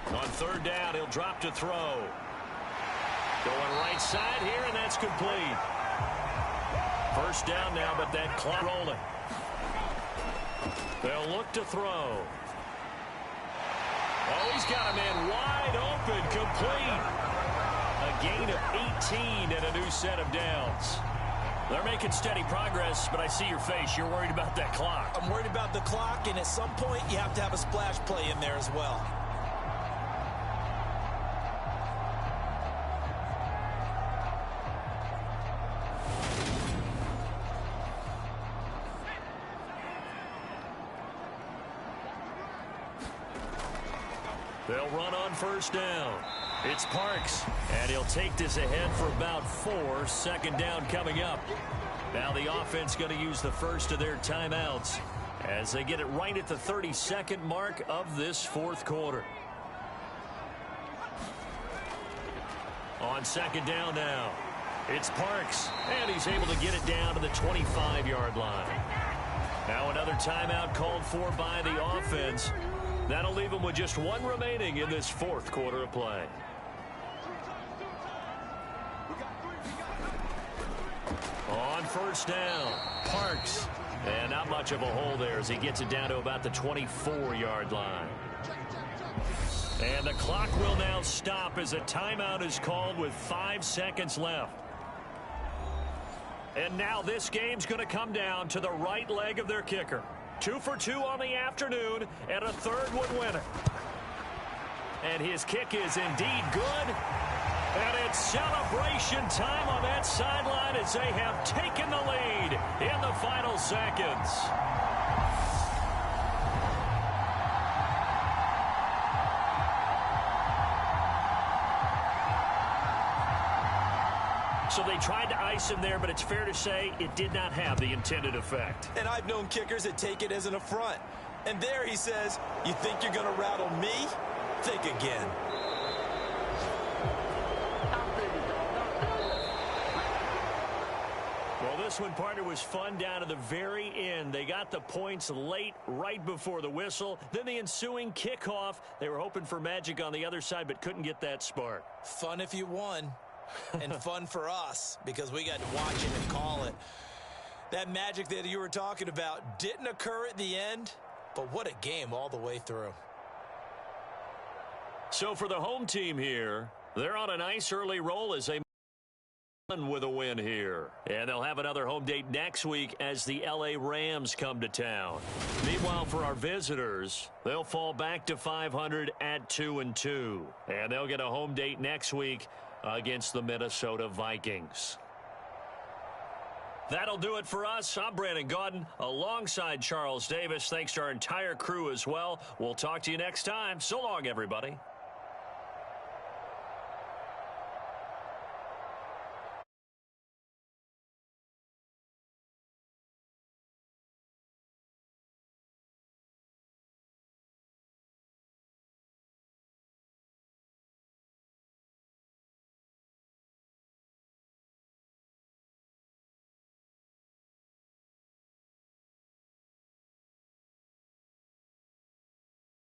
On 3rd down, he'll drop to throw. Going right side here, and that's complete. 1st down now, but that clock rolling. They'll look to throw. Oh, he's got a man wide open, complete. A gain of 18 and a new set of downs. They're making steady progress, but I see your face. You're worried about that clock. I'm worried about the clock, and at some point, you have to have a splash play in there as well. They'll run on 1st down. It's Parks, and he'll take this ahead for about 4. 2nd down coming up. Now the offense going to use the first of their timeouts as they get it right at the 32nd mark of this fourth quarter. On 2nd down now, it's Parks, and he's able to get it down to the 25-yard line. Now another timeout called for by the offense. That'll leave them with just 1 remaining in this fourth quarter of play. On 1st down, Parks. And not much of a hole there as he gets it down to about the 24-yard line. And the clock will now stop as a timeout is called with 5 seconds left. And now this game's going to come down to the right leg of their kicker. 2 for 2 on the afternoon, and a 3rd one winner. And his kick is indeed good. And it's celebration time on that sideline as they have taken the lead in the final seconds. So they tried to ice him there, but it's fair to say it did not have the intended effect. And I've known kickers that take it as an affront. And there he says, you think you're going to rattle me? Think again. Well, this one, partner, was fun down to the very end. They got the points late, right before the whistle. Then the ensuing kickoff. They were hoping for magic on the other side, but couldn't get that spark. Fun if you won. And fun for us because we got to watch it and call it. That magic that you were talking about didn't occur at the end, but what a game all the way through. So for the home team here, they're on a nice early roll as they with a win here. And they'll have another home date next week as the LA Rams come to town. Meanwhile, for our visitors, they'll fall back to 500 at 2-2. And they'll get a home date next week against the Minnesota Vikings. That'll do it for us. I'm Brandon Gaudin alongside Charles Davis. Thanks to our entire crew as well. We'll talk to you next time. So long, everybody.